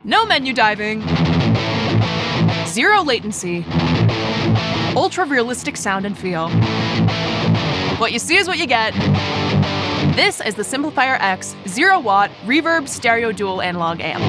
no menu diving, zero latency, ultra-realistic sound and feel. What you see is what you get. This is the Simplifier X 0-watt reverb stereo dual analog amp.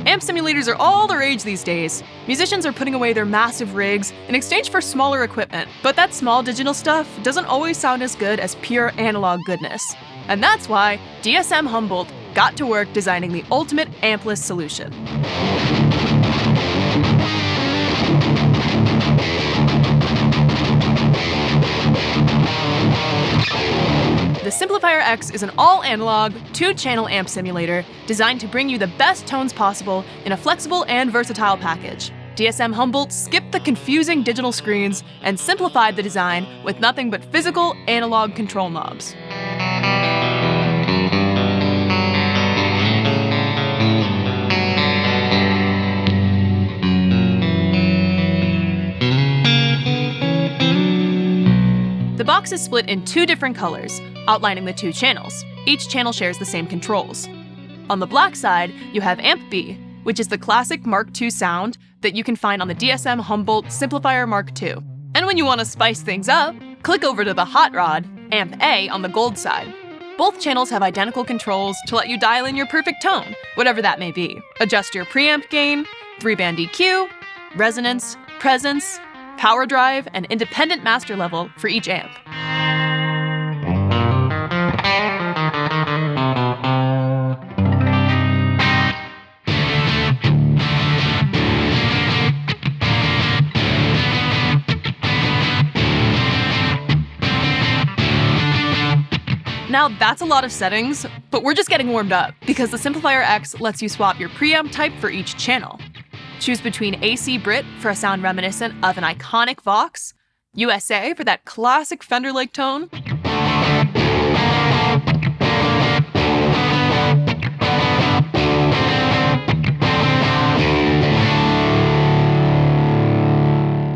Amp simulators are all the rage these days. Musicians are putting away their massive rigs in exchange for smaller equipment, but that small digital stuff doesn't always sound as good as pure analog goodness. And that's why DSM Humboldt got to work designing the ultimate ampless solution. The Simplifier X is an all-analog, 2-channel amp simulator designed to bring you the best tones possible in a flexible and versatile package. DSM Humboldt skipped the confusing digital screens and simplified the design with nothing but physical, analog control knobs. The box is split in 2 different colors, outlining the 2 channels. Each channel shares the same controls. On the black side, you have Amp B, which is the classic Mark II sound that you can find on the DSM Humboldt Simplifier Mark II. And when you want to spice things up, click over to the hot rod, Amp A, on the gold side. Both channels have identical controls to let you dial in your perfect tone, whatever that may be. Adjust your preamp gain, 3-band EQ, resonance, presence, power drive, and independent master level for each amp. Now that's a lot of settings, but we're just getting warmed up because the Simplifier X lets you swap your preamp type for each channel. Choose between AC Brit for a sound reminiscent of an iconic Vox, USA for that classic Fender-like tone,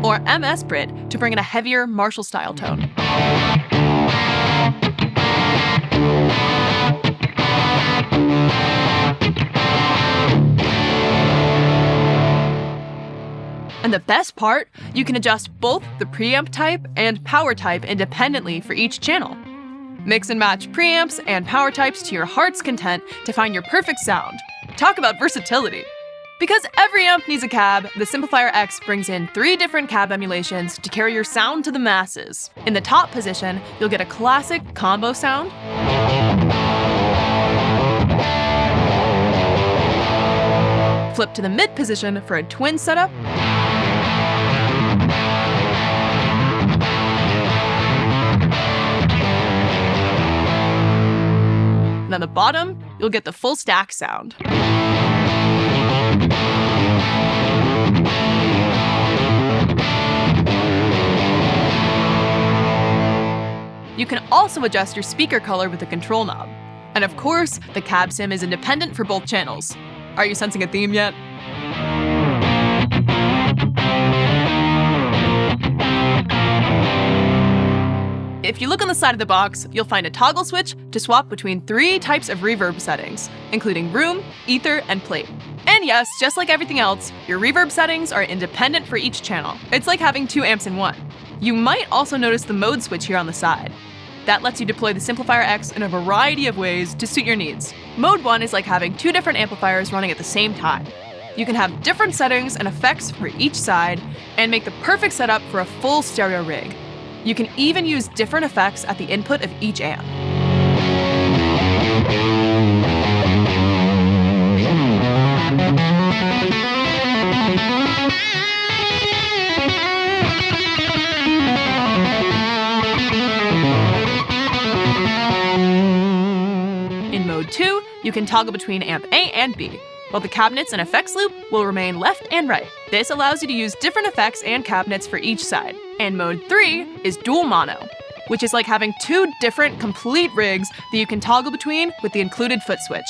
or MS Brit to bring in a heavier Marshall-style tone. And the best part, you can adjust both the preamp type and power type independently for each channel. Mix and match preamps and power types to your heart's content to find your perfect sound. Talk about versatility! Because every amp needs a cab, the Simplifier X brings in 3 different cab emulations to carry your sound to the masses. In the top position, you'll get a classic combo sound, flip to the mid position for a twin setup, and on the bottom, you'll get the full stack sound. You can also adjust your speaker color with the control knob. And of course, the cab sim is independent for both channels. Are you sensing a theme yet? If you look on the side of the box, you'll find a toggle switch to swap between 3 types of reverb settings, including room, ether, and plate. And yes, just like everything else, your reverb settings are independent for each channel. It's like having 2 amps in one. You might also notice the mode switch here on the side. That lets you deploy the Simplifier X in a variety of ways to suit your needs. Mode 1 is like having 2 different amplifiers running at the same time. You can have different settings and effects for each side and make the perfect setup for a full stereo rig. You can even use different effects at the input of each amp. In Mode 2, you can toggle between amp A and B, while the cabinets and effects loop will remain left and right. This allows you to use different effects and cabinets for each side. And Mode 3 is dual mono, which is like having 2 different complete rigs that you can toggle between with the included foot switch.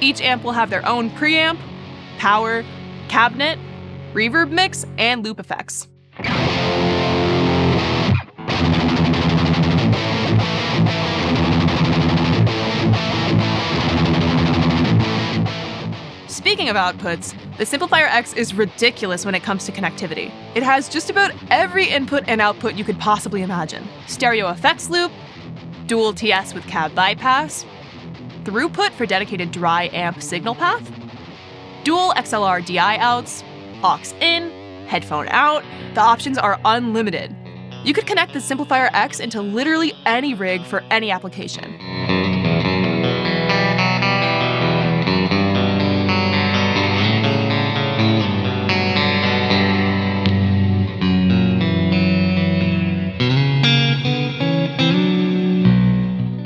Each amp will have their own preamp, power, cabinet, reverb mix, and loop effects. Speaking of outputs, the Simplifier X is ridiculous when it comes to connectivity. It has just about every input and output you could possibly imagine. Stereo effects loop, dual TS with cab bypass, throughput for dedicated dry amp signal path, dual XLR DI outs, aux in, headphone out. The options are unlimited. You could connect the Simplifier X into literally any rig for any application.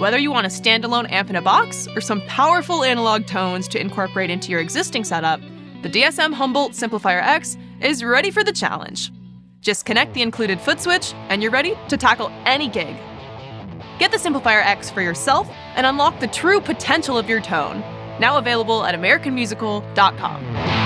Whether you want a standalone amp in a box or some powerful analog tones to incorporate into your existing setup, the DSM Humboldt Simplifier X is ready for the challenge. Just connect the included foot switch and you're ready to tackle any gig. Get the Simplifier X for yourself and unlock the true potential of your tone. Now available at AmericanMusical.com.